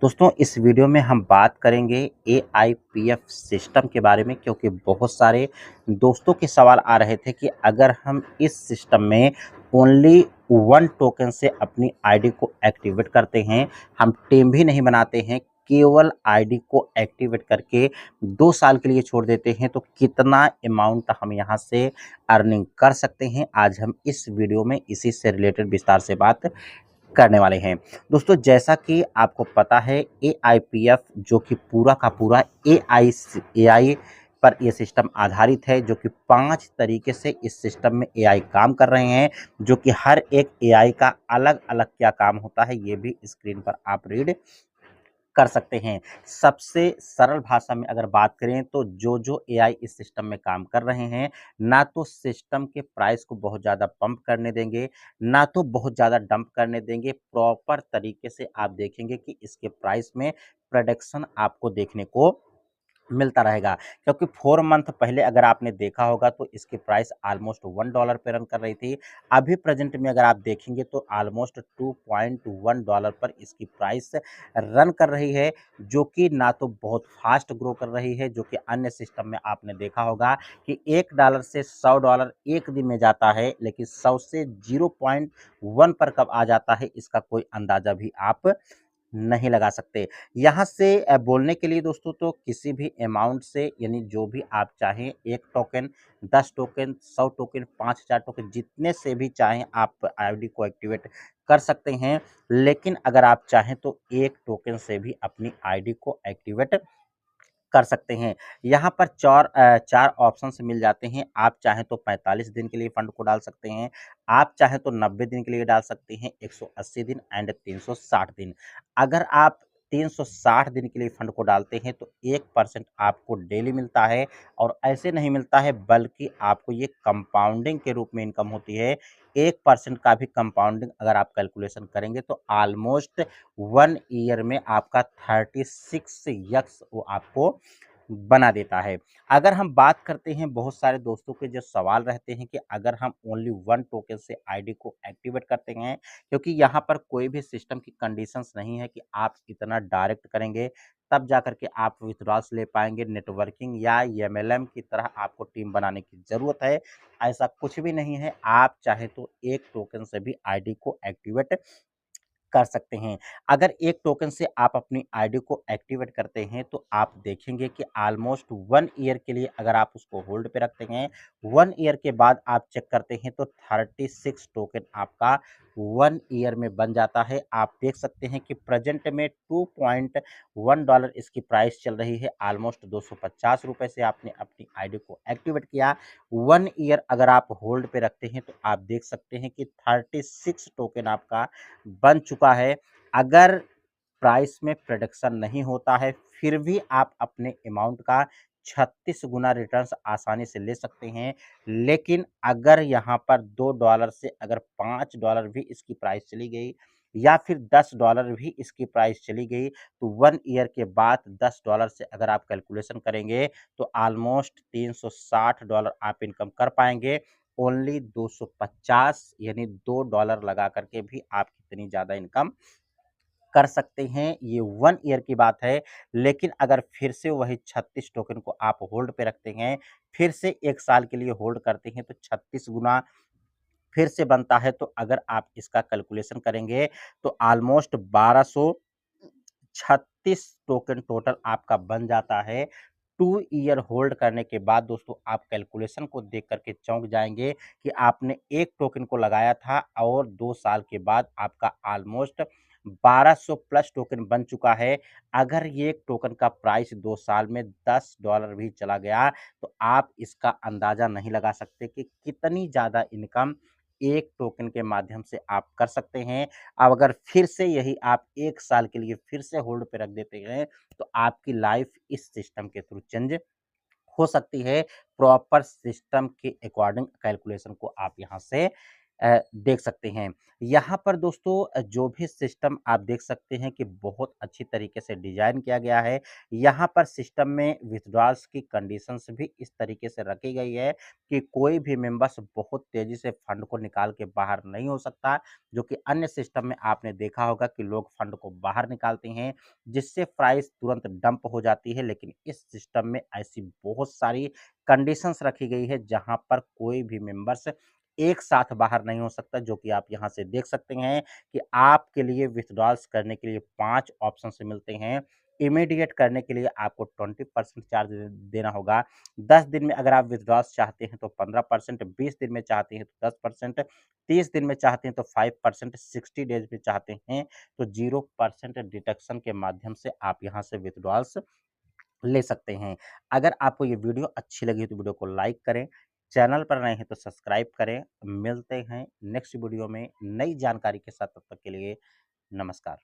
दोस्तों इस वीडियो में हम बात करेंगे एआईपीएफ सिस्टम के बारे में, क्योंकि बहुत सारे दोस्तों के सवाल आ रहे थे कि अगर हम इस सिस्टम में ओनली वन टोकन से अपनी आईडी को एक्टिवेट करते हैं, हम टीम भी नहीं बनाते हैं, केवल आईडी को एक्टिवेट करके 2 साल के लिए छोड़ देते हैं, तो कितना अमाउंट हम यहाँ से अर्निंग कर सकते हैं। आज हम इस वीडियो में इसी से रिलेटेड विस्तार से बात करने वाले हैं। दोस्तों जैसा कि आपको पता है, एआईपीएफ जो कि पूरा का पूरा एआई पर ये सिस्टम आधारित है, जो कि 5 तरीके से इस सिस्टम में एआई काम कर रहे हैं, जो कि हर एक एआई का अलग-अलग क्या काम होता है, ये भी स्क्रीन पर आप रीड कर सकते हैं। सबसे सरल भाषा में अगर बात करें तो जो एआई इस सिस्टम में काम कर रहे हैं, ना तो सिस्टम के प्राइस को बहुत ज़्यादा पंप करने देंगे, ना तो बहुत ज़्यादा डंप करने देंगे। प्रॉपर तरीके से आप देखेंगे कि इसके प्राइस में प्रोडक्शन आपको देखने को मिलता रहेगा, क्योंकि 4 मंथ पहले अगर आपने देखा होगा तो इसकी प्राइस ऑलमोस्ट $1 पे रन कर रही थी। अभी प्रेज़ेंट में अगर आप देखेंगे तो ऑलमोस्ट $2.1 पर इसकी प्राइस रन कर रही है, जो कि ना तो बहुत फ़ास्ट ग्रो कर रही है, जो कि अन्य सिस्टम में आपने देखा होगा कि $1 से $100 एक दिन में जाता है, लेकिन 100 से 0.1 पर कब आ जाता है, इसका कोई अंदाज़ा भी आप नहीं लगा सकते। यहाँ से बोलने के लिए दोस्तों तो किसी भी अमाउंट से, यानी जो भी आप चाहें, 1 टोकन, 10 टोकन, 100 टोकन, 5000 टोकन, जितने से भी चाहें आप आईडी को एक्टिवेट कर सकते हैं। लेकिन अगर आप चाहें तो 1 टोकन से भी अपनी आईडी को एक्टिवेट कर सकते हैं। यहाँ पर 4 ऑप्शंस मिल जाते हैं। आप चाहें तो 45 दिन के लिए फंड को डाल सकते हैं, आप चाहें तो 90 दिन के लिए डाल सकते हैं, 180 दिन एंड 360 दिन। अगर आप 360 दिन के लिए फंड को डालते हैं तो 1% आपको डेली मिलता है, और ऐसे नहीं मिलता है बल्कि आपको ये कंपाउंडिंग के रूप में इनकम होती है। 1% का भी कंपाउंडिंग अगर आप कैलकुलेशन करेंगे तो ऑलमोस्ट 1 ईयर में आपका 36x वो आपको बना देता है। अगर हम बात करते हैं, बहुत सारे दोस्तों के जो सवाल रहते हैं कि अगर हम ओनली 1 टोकन से आईडी को एक्टिवेट करते हैं, क्योंकि यहाँ पर कोई भी सिस्टम की कंडीशंस नहीं है कि आप इतना डायरेक्ट करेंगे तब जाकर के आप विथड्रॉल्स ले पाएँगे। नेटवर्किंग या एमएलएम की तरह आपको टीम बनाने की ज़रूरत है, ऐसा कुछ भी नहीं है। आप चाहे तो 1 टोकन से भी आईडी को एक्टिवेट कर सकते हैं। अगर 1 टोकन से आप अपनी आईडी को एक्टिवेट करते हैं तो आप देखेंगे कि ऑलमोस्ट 1 ईयर के लिए अगर आप उसको होल्ड पे रखते हैं, 1 ईयर के बाद आप चेक करते हैं तो 36 टोकन आपका 1 ईयर में बन जाता है। आप देख सकते हैं कि प्रेज़ेंट में $2.1 इसकी प्राइस चल रही है। ऑलमोस्ट ₹250 से आपने अपनी आईडी को एक्टिवेट किया। 1 ईयर अगर आप होल्ड पे रखते हैं तो आप देख सकते हैं कि 36 टोकन आपका बन चुका है। अगर प्राइस में प्रोडक्शन नहीं होता है, फिर भी आप अपने अमाउंट का 36 गुना रिटर्न्स आसानी से ले सकते हैं। लेकिन अगर यहाँ पर $2 से अगर $5 भी इसकी प्राइस चली गई, या फिर $10 भी इसकी प्राइस चली गई, तो 1 ईयर के बाद $10 से अगर आप कैलकुलेशन करेंगे तो ऑलमोस्ट $360 आप इनकम कर पाएँगे। ओनली 250 यानी $2 लगा करके भी आप कितनी ज़्यादा इनकम कर सकते हैं, ये 1 ईयर की बात है। लेकिन अगर फिर से वही 36 टोकन को आप होल्ड पे रखते हैं, फिर से 1 साल के लिए होल्ड करते हैं तो 36 गुना फिर से बनता है। तो अगर आप इसका कैलकुलेशन करेंगे तो ऑलमोस्ट 1236 टोकन टोटल आपका बन जाता है। 2 ईयर होल्ड करने के बाद दोस्तों आप कैलकुलेशन को देख कर के चौंक जाएँगे कि आपने 1 टोकन को लगाया था और 2 साल के बाद आपका ऑलमोस्ट 1200 प्लस टोकन बन चुका है। अगर ये एक टोकन का प्राइस 2 साल में $10 भी चला गया, तो आप इसका अंदाज़ा नहीं लगा सकते कि कितनी ज़्यादा इनकम 1 टोकन के माध्यम से आप कर सकते हैं। अब अगर फिर से यही आप 1 साल के लिए फिर से होल्ड पे रख देते हैं, तो आपकी लाइफ इस सिस्टम के थ्रू चेंज हो सकती है। प्रॉपर सिस्टम के अकॉर्डिंग कैलकुलेशन को आप यहाँ से देख सकते हैं। यहाँ पर दोस्तों जो भी सिस्टम आप देख सकते हैं कि बहुत अच्छी तरीके से डिज़ाइन किया गया है। यहाँ पर सिस्टम में विथड्रॉल्स की कंडीशंस भी इस तरीके से रखी गई है कि कोई भी मेंबर्स बहुत तेज़ी से फंड को निकाल के बाहर नहीं हो सकता, जो कि अन्य सिस्टम में आपने देखा होगा कि लोग फंड को बाहर निकालते हैं, जिससे प्राइस तुरंत डंप हो जाती है। लेकिन इस सिस्टम में ऐसी बहुत सारी कंडीशंस रखी गई है, जहाँ पर कोई भी मेंबर्स एक साथ बाहर नहीं हो सकता, जो कि आप यहाँ से देख सकते हैं कि आपके लिए विथड्रॉल्स करने के लिए 5 ऑप्शंस मिलते हैं। इमीडिएट करने के लिए आपको 20% चार्ज देना होगा। 10 दिन में अगर आप विथड्रॉल्स चाहते हैं तो 15%, 20 दिन में चाहते हैं तो 10%, 30 दिन में चाहते हैं तो 5%, 60 डेज़ में चाहते हैं तो 0% डिडक्शन के माध्यम से आप यहाँ से विथड्रॉल्स ले सकते हैं। अगर आपको ये वीडियो अच्छी लगी तो वीडियो को लाइक करें, चैनल पर नए हैं तो सब्सक्राइब करें। मिलते हैं नेक्स्ट वीडियो में नई जानकारी के साथ, तब तक के लिए नमस्कार।